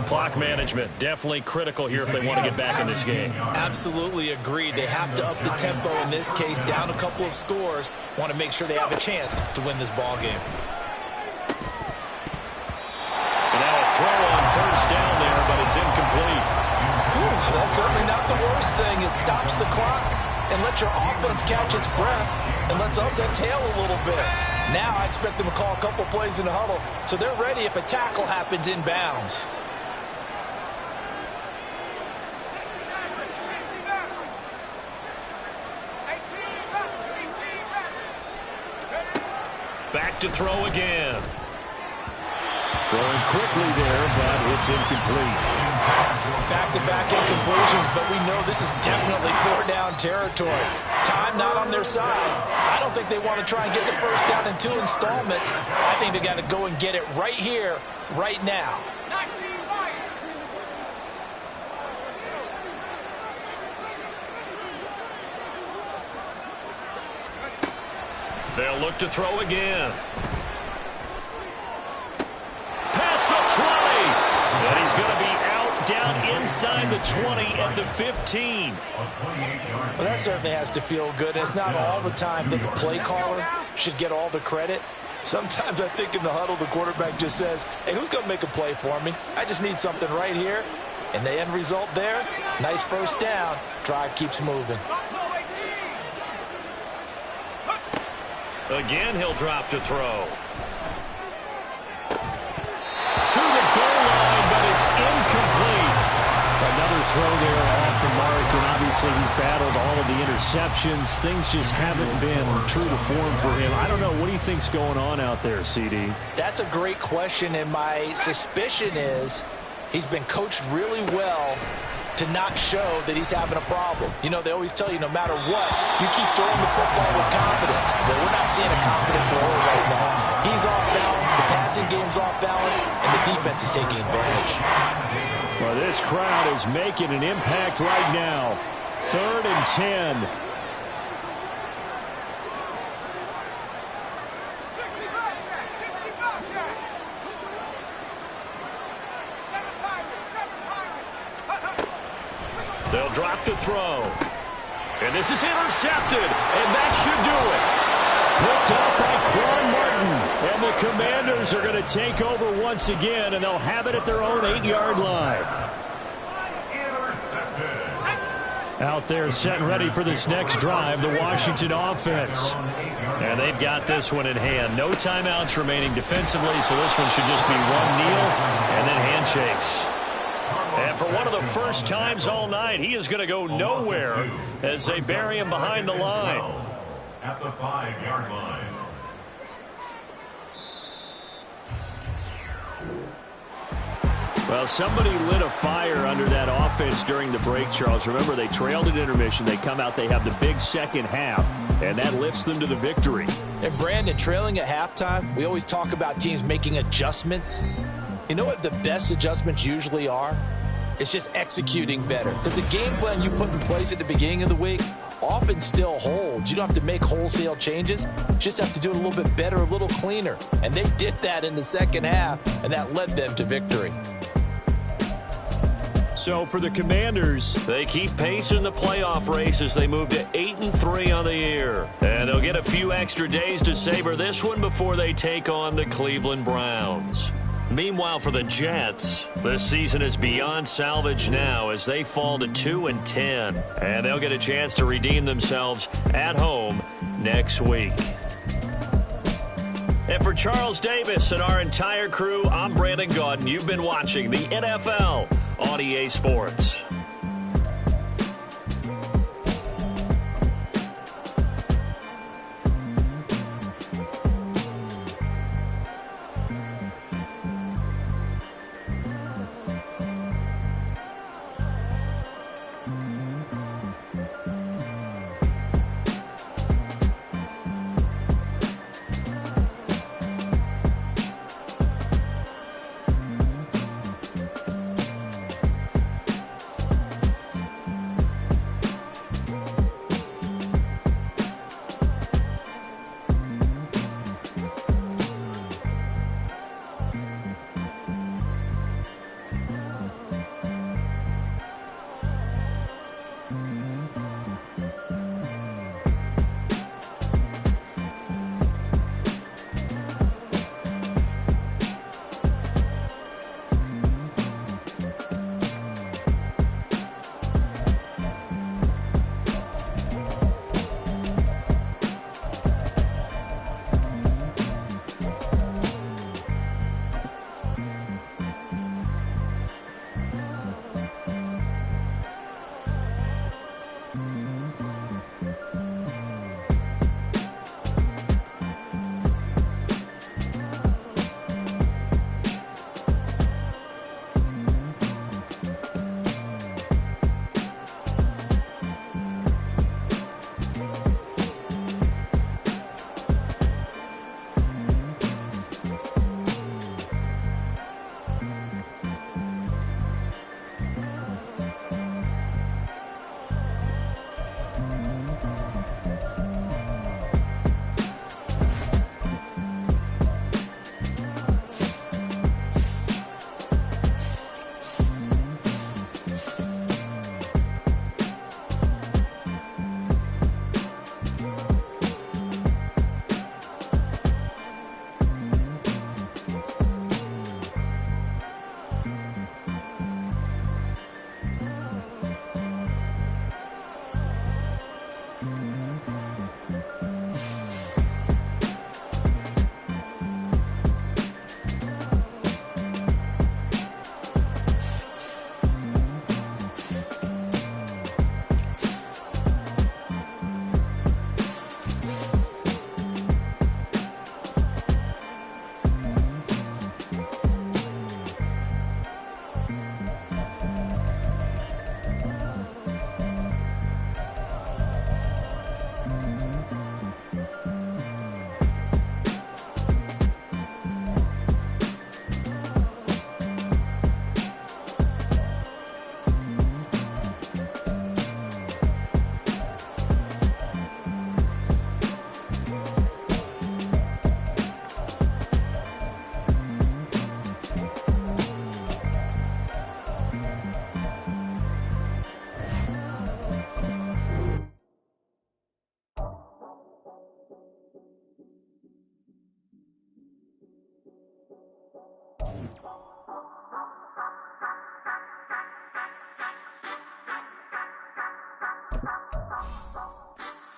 Clock management definitely critical here if they want to get back in this game. Absolutely agreed. They have to up the tempo in this case, down a couple of scores. Want to make sure they have a chance to win this ball game. And now a throw on 1st down there, but it's incomplete. That's certainly not the worst thing. It stops the clock and lets your offense catch its breath and lets us exhale a little bit. Now I expect them to call a couple plays in the huddle, so they're ready if a tackle happens inbounds. Back to throw again. Throwing quickly there, but it's incomplete. Back-to-back incompletions, but we know this is definitely 4th down territory. Time not on their side. I don't think they want to try and get the 1st down in 2 installments. I think they got to go and get it right here, right now. They'll look to throw again. Past the 20. And he's going to be out down inside the 20 at the 15. Well, that certainly has to feel good. It's not all the time that the play caller should get all the credit. Sometimes I think in the huddle, the quarterback just says, hey, who's going to make a play for me? I just need something right here. And the end result there, nice 1st down. Drive keeps moving. Again, he'll drop to throw. To the goal line, but it's incomplete. Another throw there off the mark, and obviously he's battled all of the interceptions. Things just haven't been true to form for him. I don't know. What do you think's going on out there, CD? That's a great question, and my suspicion is he's been coached really well to not show that he's having a problem. You know, they always tell you no matter what, you keep throwing the football with confidence. Well, we're not seeing a confident thrower right now. He's off balance, the passing game's off balance, and the defense is taking advantage. Well, this crowd is making an impact right now. 3rd and 10. They'll drop to throw. And this is intercepted, and that should do it. Picked up by Quan Martin. And the Commanders are going to take over once again, and they'll have it at their own 8-yard line. Out there set and ready for this next drive, the Washington offense. And they've got this one in hand. No timeouts remaining defensively, so this one should just be one kneel and then handshakes. And for one of the first times all night, he is going to go nowhere as they bury him behind the line. At the 5-yard line. Well, somebody lit a fire under that offense during the break, Charles. Remember, they trailed at intermission. They come out, they have the big second half, and that lifts them to the victory. And Brandon, trailing at halftime, we always talk about teams making adjustments. You know what the best adjustments usually are? It's just executing better. Because the game plan you put in place at the beginning of the week often still holds. You don't have to make wholesale changes. You just have to do it a little bit better, a little cleaner. And they did that in the second half, and that led them to victory. So for the Commanders, they keep pace in the playoff race as they move to 8-3 on the year. And they'll get a few extra days to savor this one before they take on the Cleveland Browns. Meanwhile, for the Jets, this season is beyond salvage now as they fall to 2-10. And they'll get a chance to redeem themselves at home next week. And for Charles Davis and our entire crew, I'm Brandon Gaudin. You've been watching the NFL on EA Sports.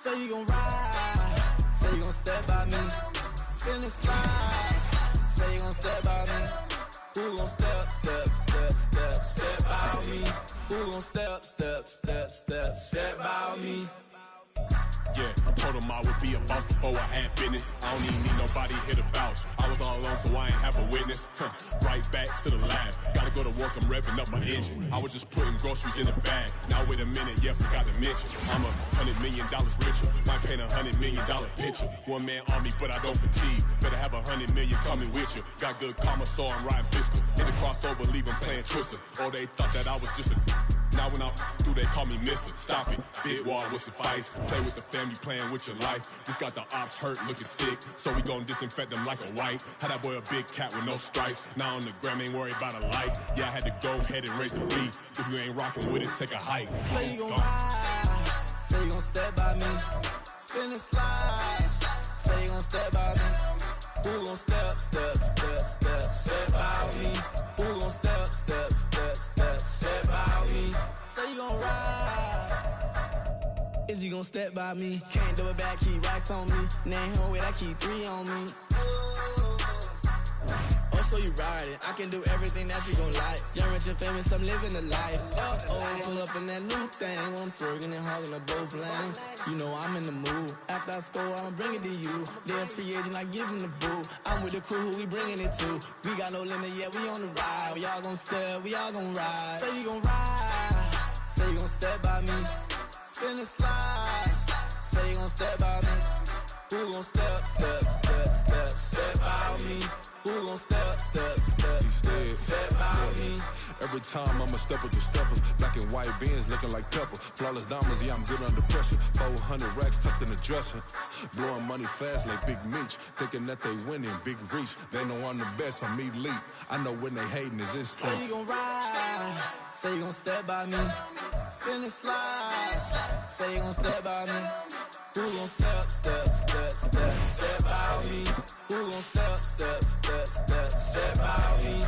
Say you gon' ride, say you gon' step by me. Spin and slide, say you gon' step by me. Who gon' step, step, step, step, step by me? Who gon' step, step, step, step, step by me? Yeah, told him I would be a boss before I had business. I don't even need nobody here to vouch. I was all alone, so I ain't have a witness. Right back to the lab. Gotta go to work, I'm revving up my engine. I was just putting groceries in the bag. Now wait a minute, yeah, forgot to mention. I'm $100 million richer. Might paint $100 million picture. One man army, but I don't fatigue. Better have 100 million coming with you. Got good karma, so I'm riding fiscal. In the crossover, leave them playing Twister. Or they thought that I was just a. Now when I do, they call me Mister. Stop it. Big wall with suffice. Play with the family, playing with your life. Just got the ops hurt, looking sick. So we gon' disinfect them like a wipe. Had that boy a big cat with no stripes. Now on the gram, ain't worried about a light. Yeah, I had to go ahead and raise the fee. If you ain't rocking with it, take a hike. Say you gon' ride, say you gon' step by me. Spin and slide, say you gon' step by me. Who gon' step, step, step, step, step by me? Who gon' step, step, step, step, step by me? Say you gon' ride, is you gon' step by me? Can't do it back, keep racks on me. Name home with I keep 3 on me. Oh, so you riding? I can do everything that you gon' like. Young, rich, and famous, I'm living the life. Oh, pull up in that new thing. When I'm swerving and hogging up both lanes. You know I'm in the mood. After I score, I'ma bring it to you. They're a free agent, I give him the boo. I'm with the crew, who we bringing it to. We got no limit, yeah, we on the ride. We all gon' step, we all gon' ride. Say you gon' ride, say you gon' step by me. Spin and slide, say you gon' step by me. Who gon' step, step, step, step, step by me? Who gon' step, step, step, step, step by me? Every time I'ma step with the steppers. Black and white beans looking like pepper. Flawless diamonds, yeah, I'm good under pressure. 400 racks tucked in the dresser. Blowing money fast like Big Meech. Thinking that they winning, big reach. They know I'm the best, I'm elite. I know when they hating is instinct. Say you gon' ride, say you gon' step by me. Spin and slide, say you gon' step by me. Who gon' step, step, step, step, step by me? Who gon' step, step, step, step, step by me?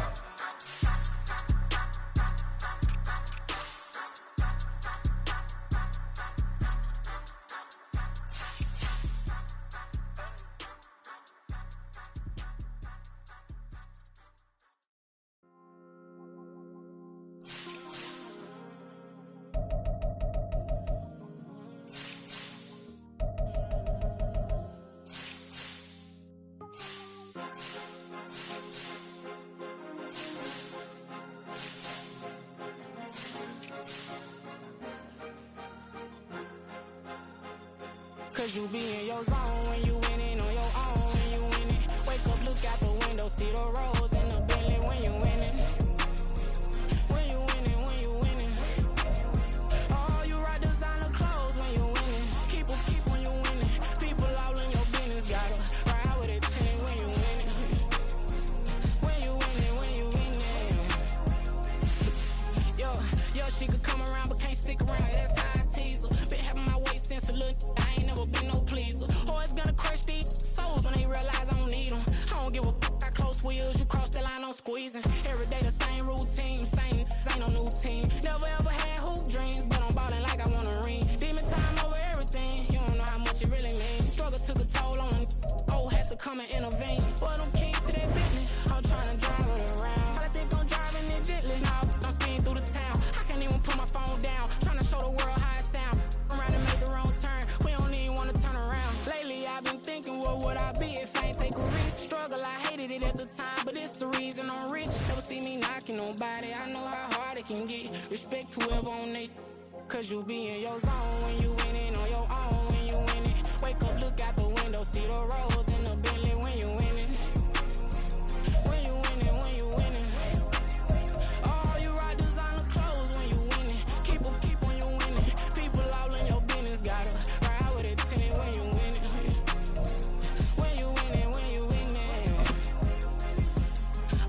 Cause you be in your zone when you winning on your own when you winning. Wake up, look out the window, see the rose in the Bentley when you winning. When you winning, when you winning. Oh, you rock designer clothes when you winning. Keep when you winning. People all in your business, gotta ride with it 10 when you winning. When you winning, when you winning. Yo, she could come around but can't stick around. That's how I tease her. Been having my waist since a little. Been no pleaser. Always gonna crush these souls when they realize I don't need them. I don't give a f*** I close wheels, you cross the line, I'm squeezing. Every day the same routine, same, ain't no new team. Never ever had hoop dreams, but I'm ballin' like I want a ring. Demon time over everything, you don't know how much it really means. Struggle took a toll on them, had to come and intervene. Boy, them keys to that Bentley, I'm tryna drive it around. I think I'm driving it gently, now I'm speeding through the town. I can't even put my phone down, tryna show the world how it sound. I'm around and make the wrong turn, we don't even wanna turn around. Lately I've been thinking, what would I be if I ain't take a risk? Struggle, I hated it at the time, but it's the reason I'm rich. Never see me knocking nobody, I know how hard it can get. Respect whoever on they, cause you be in your zone when you winning on your own when you winning. Wake up, look out the window, see the rose in the Bentley when you winning. When you winning, when you winning. Oh, you rock designer clothes when you winning. Keep when you winning. People all in your business, gotta ride with it 10 when you winning. When you winning, when you winning.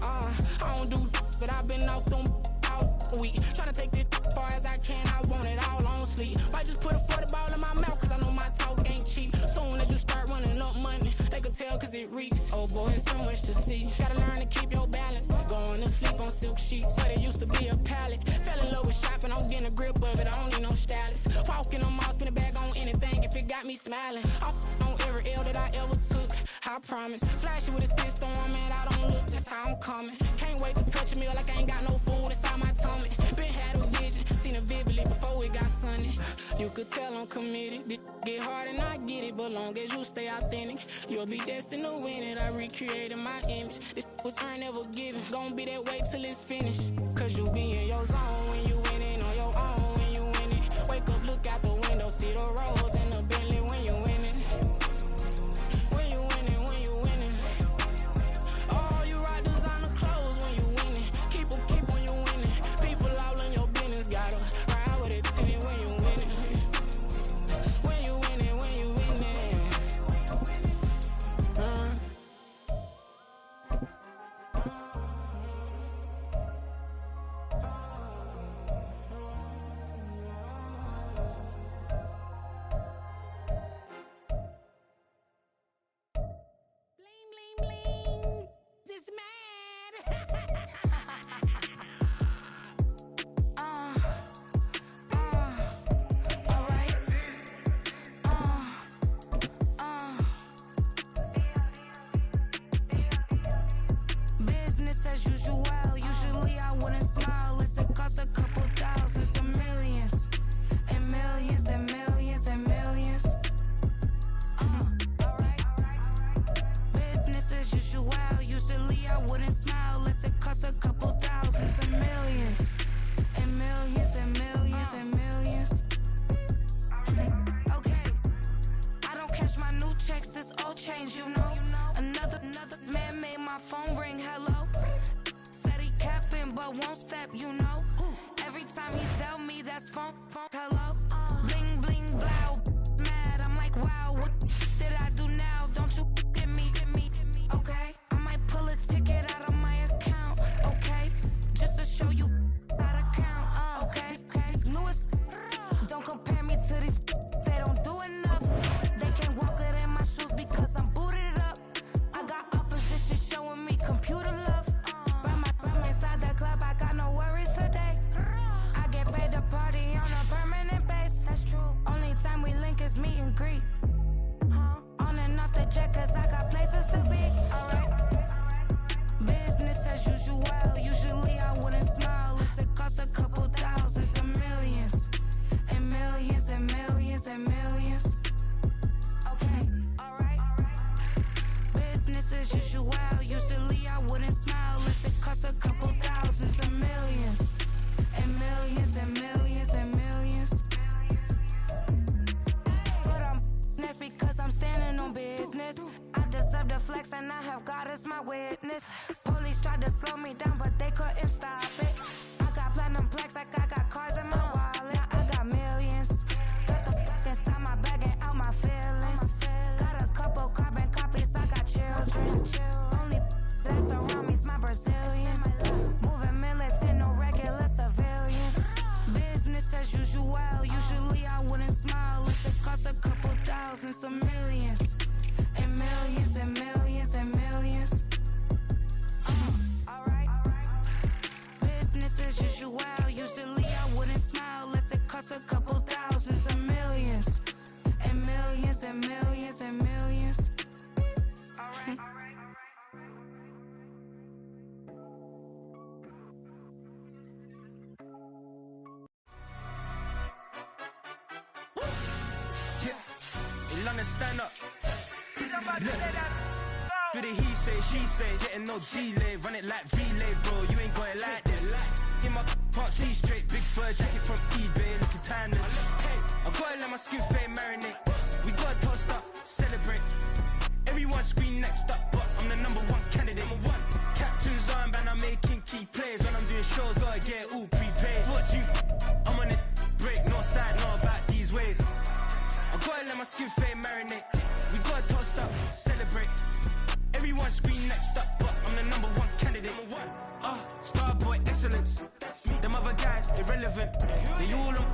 I don't do but I've been off them all week. Tryna take this far as I can, I want it all on sleep. Might just put a 40 ball in my mouth, cause I know my talk ain't cheap. Soon as you start running up money, they could tell cause it reeks. Oh boy, it's so much to see. Gotta learn to keep your balance. Going to sleep on silk sheets, but it used to be a pallet. Fell in love with shopping, I'm getting a grip of it, I don't need no stylist. Walking on mall, spin it back on anything if it got me smiling. I'm on every L that I ever took, I promise. Flashy with a system, man, I don't look, that's how I'm coming. Can't wait to touch a meal like I ain't got no food inside my tummy. Been had a vision, seen it vividly before it got sunny. You could tell I'm committed. This get hard and I get it, but long as you stay authentic, you'll be destined to win it. I recreated my image. This was earned, never given. Gonna be that way till it's finished. Cause you be in your zone when you winning on your own when you winning. Wake up, look out the window, see the rose and the Bentley when you winning. When you winning, when you winning. Oh, you rock designer clothes when you winning. Keep when you winning. People all in your business, gotta ride with it tinted when you winning. When you winning, when you winning. Bling, bling, bling. Just mad. Alright. Business as usual. Usually I wouldn't smile. It's it costs a couple thousands and millions. And millions and millions and millions. Alright. Business as usual. Usually I wouldn't smile unless it costs a couple thousands and millions. And millions and millions and millions. Okay. I don't cash my new checks, this old change, you know. Another man made my phone ring, hello. Said he capping but won't step, you know. Every time he sell me, that's phone, hello. Bling, bling, blow, mad, I'm like, wow, what did I do now? Don't you get me, okay? I might pull a ticket out of my account, okay? Just to show you how to count, okay? Newest, don't compare me to these, they don't do enough. They can't walk it in my shoes because I'm booted up. I got opposition showing me computer love. From inside the club, I got no worries today. I get paid to party on a permanent base. That's true. Only time we link is meet and greet. On and off the jet, cause I got places to be. Alright. Business as usual. Usually I wouldn't smile unless it costs a couple thousands and millions. And millions and millions and millions. Okay, alright. Business as usual. Usually I wouldn't smile unless it costs a couple thousands and millions. And millions and millions and millions. Foot on that's because I'm standing on business. I deserve the flex and I have God as my witness. Police tried to slow me down but they couldn't stop it. I got platinum plaques like I got cars in my wallet. I got millions. Got the fuck inside my bag and out my feelings. Got a couple carbon copies, I got children. Only that's around me's my Brazilian. Moving militant, no regular civilian. Business as usual. Usually I wouldn't smile if it costs a couple thousands of millions. And millions and millions and millions. Alright. Business as usual. Usually I wouldn't smile unless it costs a couple thousands of millions. And millions and millions and millions. Alright. In London, stand up. Look. For the he say, she say, getting no delay. Run it like relay, bro. You ain't got it like this. In my can't see straight. Big fur jacket from eBay, looking timeless. Hey, I gotta let my skin fade marinate. We gotta toast up, celebrate. Everyone scream next up, but I'm the #1 candidate. Captain's armband, I'm making key plays. When I'm doing shows, gotta get it all prepaid. What you? I'm on it, break, no side, no about these ways. I gotta let my skin fade marinate. We gotta toast up, celebrate. Everyone scream next up, but I'm the #1 candidate. Starboy excellence. Them other guys irrelevant. They all on